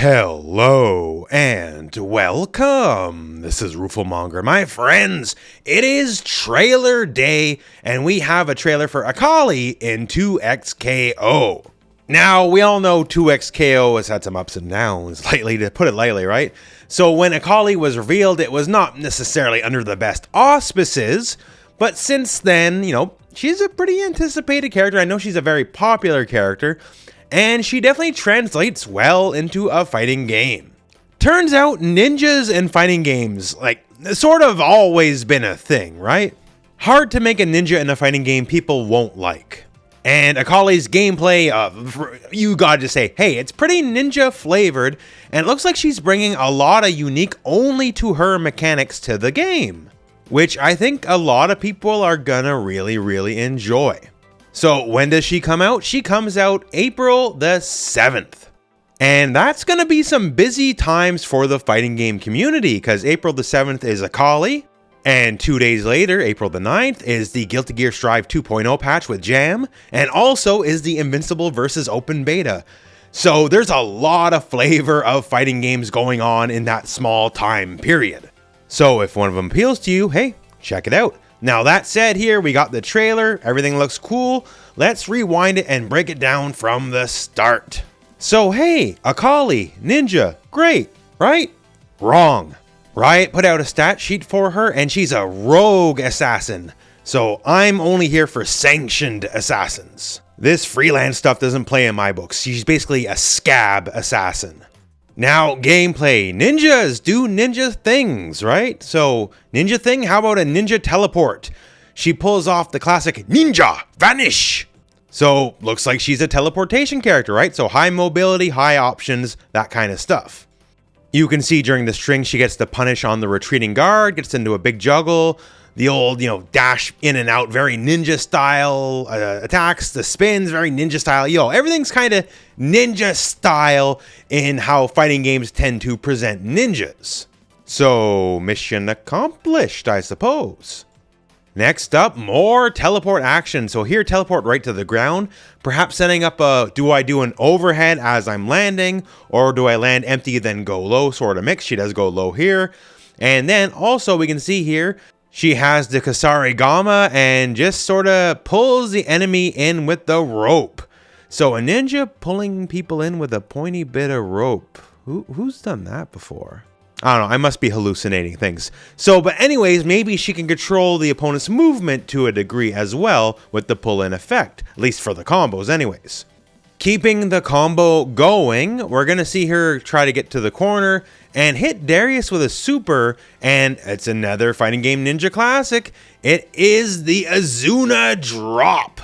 Hello and welcome. This is Rooflemonger. My friends, it is trailer day and we have a trailer for Akali in 2XKO. Now, we all know 2XKO has had some ups and downs lately, to put it lightly, right? So when Akali was revealed, it was not necessarily under the best auspices, but since then, she's a pretty anticipated character. I know she's a very popular character, and she definitely translates well into a fighting game. Turns out ninjas in fighting games, sort of always been a thing, right? Hard to make a ninja in a fighting game people won't like. And Akali's gameplay, you gotta just say, hey, it's pretty ninja flavored, and it looks like she's bringing a lot of unique only to her mechanics to the game, which I think a lot of people are gonna really enjoy. So when does she come out? She comes out April the 7th. And that's going to be some busy times for the fighting game community, because April the 7th is Akali, and 2 days later, April the 9th, is the Guilty Gear Strive 2.0 patch with Jam, and also is the Invincible vs. Open Beta. So there's a lot of flavor of fighting games going on in that small time period. So if one of them appeals to you, hey, check it out. Now that said, here we got the trailer, everything looks cool. Let's rewind it and break it down from the start. So hey, Akali, ninja, great, right? Wrong. Riot put out a stat sheet for her and she's a rogue assassin. So I'm only here for sanctioned assassins. This freelance stuff doesn't play in my books. She's basically a scab assassin. Now, gameplay. Ninjas do ninja things, right? So, ninja thing, how about a ninja teleport? She pulls off the classic ninja vanish. So, looks like she's a teleportation character, right? So, high mobility, high options, that kind of stuff. You can see during the string, she gets to punish on the retreating guard, gets into a big juggle, the old, dash in and out, very ninja style attacks, the spins, very ninja style. Everything's kind of ninja style in how fighting games tend to present ninjas. So, mission accomplished, I suppose. Next up, more teleport action. So here, teleport right to the ground, perhaps setting up do I do an overhead as I'm landing, or do I land empty then go low, sort of mix. She does go low here. And then also we can see here, she has the Kusarigama and just sort of pulls the enemy in with the rope. So a ninja pulling people in with a pointy bit of rope. Who's done that before? I don't know, I must be hallucinating things. So, but anyways, maybe she can control the opponent's movement to a degree as well with the pull-in effect. At least for the combos anyways. Keeping the combo going, we're going to see her try to get to the corner and hit Darius with a super, and it's another fighting game ninja classic. It is the Azuna drop.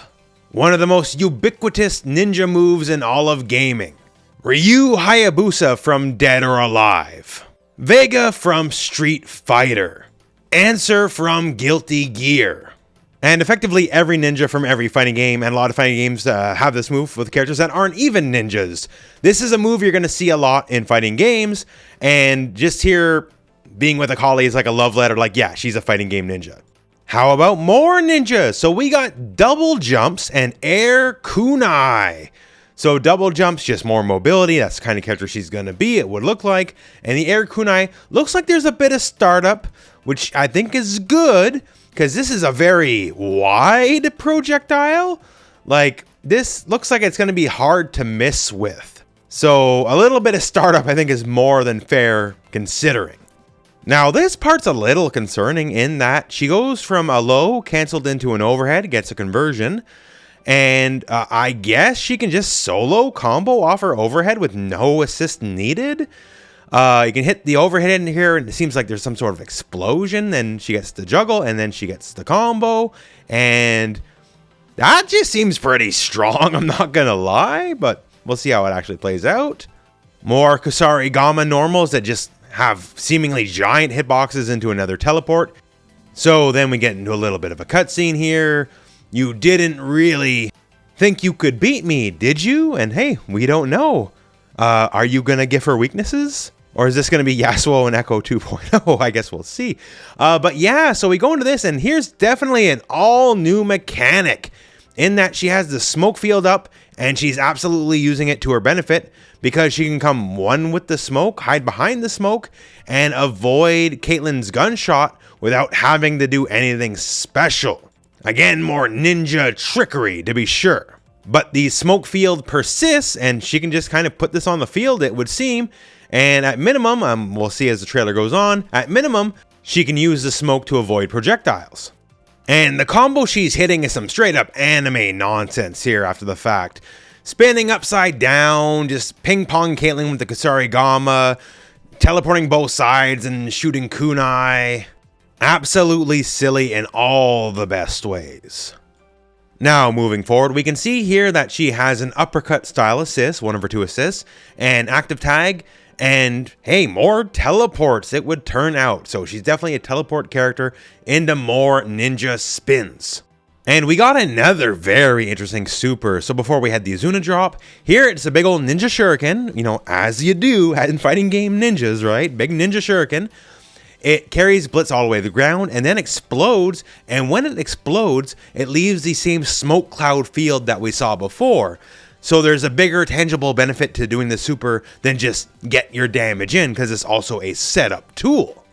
One of the most ubiquitous ninja moves in all of gaming. Ryu Hayabusa from Dead or Alive. Vega from Street Fighter. Answer from Guilty Gear. And effectively every ninja from every fighting game, and a lot of fighting games have this move with characters that aren't even ninjas. This is a move you're going to see a lot in fighting games, and just here being with Akali is like a love letter, yeah, she's a fighting game ninja. How about more ninjas? So we got double jumps and air kunai. So double jumps, just more mobility. That's the kind of character she's going to be, it would look like. And the air kunai looks like there's a bit of startup, which I think is good, because this is a very wide projectile. This looks like it's going to be hard to miss with. So a little bit of startup I think is more than fair considering. Now this part's a little concerning in that she goes from a low canceled into an overhead, gets a conversion. And I guess she can just solo combo off her overhead with no assist needed. You can hit the overhead in here and it seems like there's some sort of explosion. Then she gets the juggle and then she gets the combo. And that just seems pretty strong, I'm not going to lie. But we'll see how it actually plays out. More Kusarigama normals that just have seemingly giant hitboxes into another teleport. So then we get into a little bit of a cutscene here. You didn't really think you could beat me, did you? And hey, we don't know. Are you going to give her weaknesses? Or is this going to be Yasuo and Echo 2.0? I guess we'll see. But yeah, so we go into this, and here's definitely an all-new mechanic in that she has the smoke field up, And she's absolutely using it to her benefit because she can come one with the smoke, hide behind the smoke, and avoid Caitlyn's gunshot without having to do anything special. Again, more ninja trickery to be sure. But the smoke field persists, and she can just kind of put this on the field, it would seem. And at minimum, we'll see as the trailer goes on, at minimum, she can use the smoke to avoid projectiles. And the combo she's hitting is some straight up anime nonsense here after the fact. Spinning upside down, just ping pong Caitlyn with the Kusarigama, teleporting both sides and shooting kunai. Absolutely silly in all the best ways. Now moving forward, we can see here that she has an uppercut style assist, one of her 2 assists, and active tag, and hey, more teleports it would turn out. So she's definitely a teleport character into more ninja spins. And we got another very interesting super. So before we had the Azuna drop, here it's a big old ninja shuriken, you know, as you do in fighting game ninjas, right? Big ninja shuriken. It carries Blitz all the way to the ground and then explodes. And when it explodes, it leaves the same smoke cloud field that we saw before. So there's a bigger tangible benefit to doing the super than just get your damage in, because it's also a setup tool.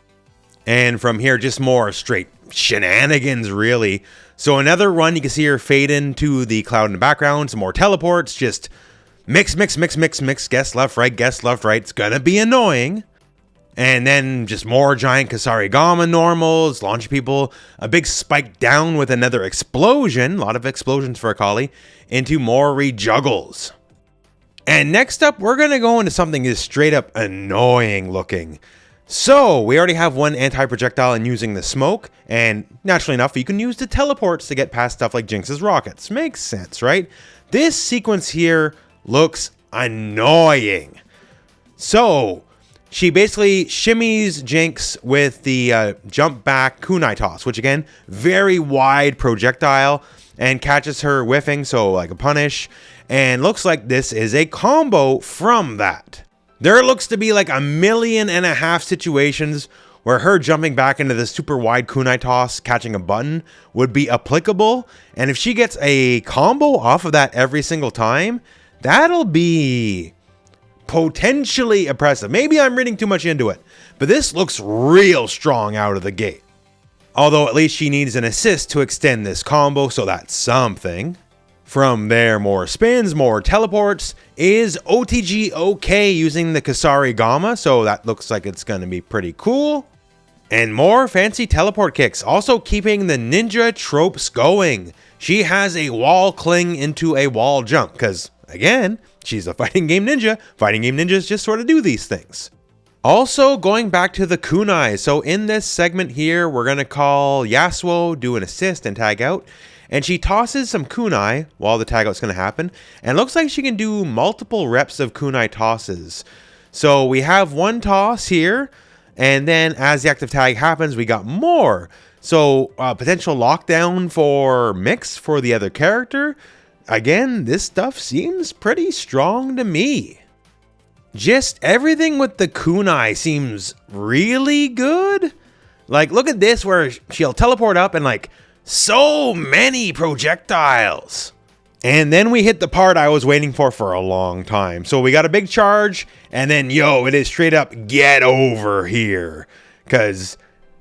And from here, just more straight shenanigans, really. So another run, you can see her fade into the cloud in the background, some more teleports, just mix, guess left, right, it's gonna be annoying. And then just more giant Kusarigama normals, launching people, a big spike down with another explosion, a lot of explosions for Akali, into more rejuggles. And next up, we're going to go into something that's straight up annoying looking. So, we already have one anti-projectile in using the smoke, and naturally enough, you can use the teleports to get past stuff like Jinx's rockets. Makes sense, right? This sequence here looks annoying. So, she basically shimmies Jinx with the jump back kunai toss, which again, very wide projectile, and catches her whiffing, so like a punish, and looks like this is a combo from that. There looks to be like 1.5 million situations where her jumping back into the super wide kunai toss, catching a button, would be applicable, and if she gets a combo off of that every single time, that'll be potentially impressive. Maybe I'm reading too much into it, but this looks real strong out of the gate. Although at least she needs an assist to extend this combo, so that's something. From there, more spins, more teleports. Is OTG okay using the Kusarigama? So that looks like it's going to be pretty cool. And more fancy teleport kicks, also keeping the ninja tropes going. She has a wall cling into a wall jump, because again, she's a fighting game ninja. Fighting game ninjas just sort of do these things. Also, going back to the kunai. So in this segment here, we're going to call Yasuo, do an assist and tag out. And she tosses some kunai while the tag out's going to happen. And it looks like she can do multiple reps of kunai tosses. So we have one toss here. And then as the active tag happens, we got more. So potential lockdown for mix for the other character. Again, this stuff seems pretty strong to me. Just everything with the kunai seems really good. Like, look at this where she'll teleport up and like so many projectiles. And then we hit the part I was waiting for a long time. So we got a big charge and then, yo, it is straight up get over here. Because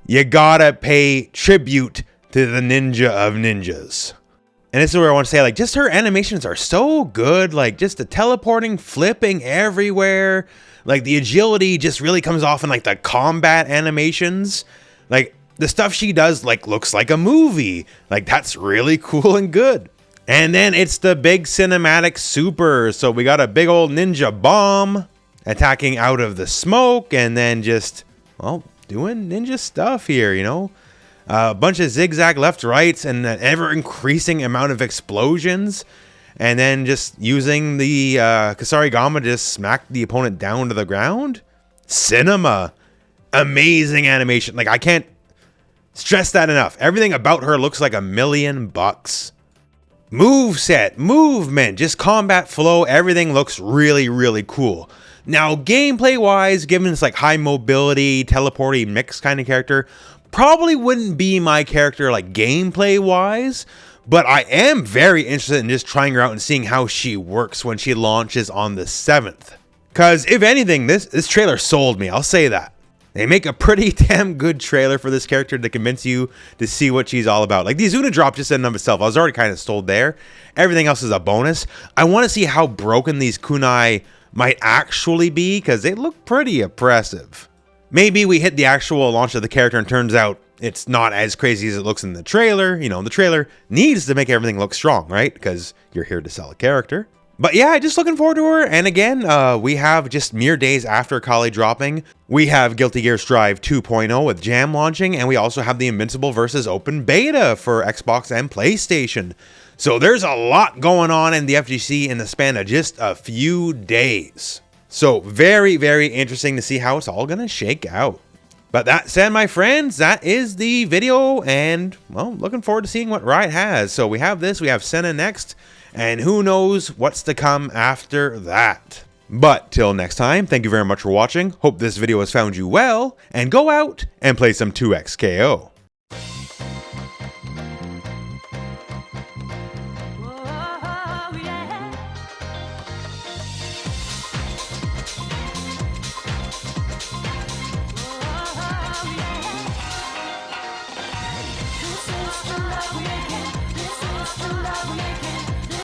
you gotta pay tribute to the ninja of ninjas. And this is where I want to say, like, just her animations are so good. Like, just the teleporting, flipping everywhere. Like, the agility just really comes off in, like, the combat animations. Like, the stuff she does, like, looks like a movie. Like, that's really cool and good. And then it's the big cinematic super. So we got a big old ninja bomb attacking out of the smoke. And then just, well, doing ninja stuff here, you know. A bunch of zigzag left rights and an ever increasing amount of explosions. And then just using the Kusarigama to just smack the opponent down to the ground. Cinema. Amazing animation. Like, I can't stress that enough. Everything about her looks like $1 million. Moveset, movement, just combat flow. Everything looks really, really cool. Now, gameplay wise, given it's like high mobility, teleporty mix kind of character, probably wouldn't be my character like gameplay wise, But I am very interested in just trying her out and seeing how she works when she launches on the 7th. Because if anything, this trailer sold me, I'll say that. They make a pretty damn good trailer for this character to convince you to see what she's all about. Like the Izuna drop just in and of itself, I was already kind of sold there. Everything else is a bonus. I want to see how broken these kunai might actually be because they look pretty oppressive. Maybe we hit the actual launch of the character and turns out it's not as crazy as it looks in the trailer. You know, the trailer needs to make everything look strong, right? Because you're here to sell a character. But yeah, just looking forward to her. And again, we have just mere days after Akali dropping. We have Guilty Gear Strive 2.0 with Jam launching. And we also have the Invincible versus Open Beta for Xbox and PlayStation. So there's a lot going on in the FGC in the span of just a few days. So very, very interesting to see how it's all going to shake out. But that said, my friends, that is the video. And, well, looking forward to seeing what Riot has. So we have this. We have Senna next. And who knows what's to come after that. But till next time, thank you very much for watching. Hope this video has found you well. And go out and play some 2XKO.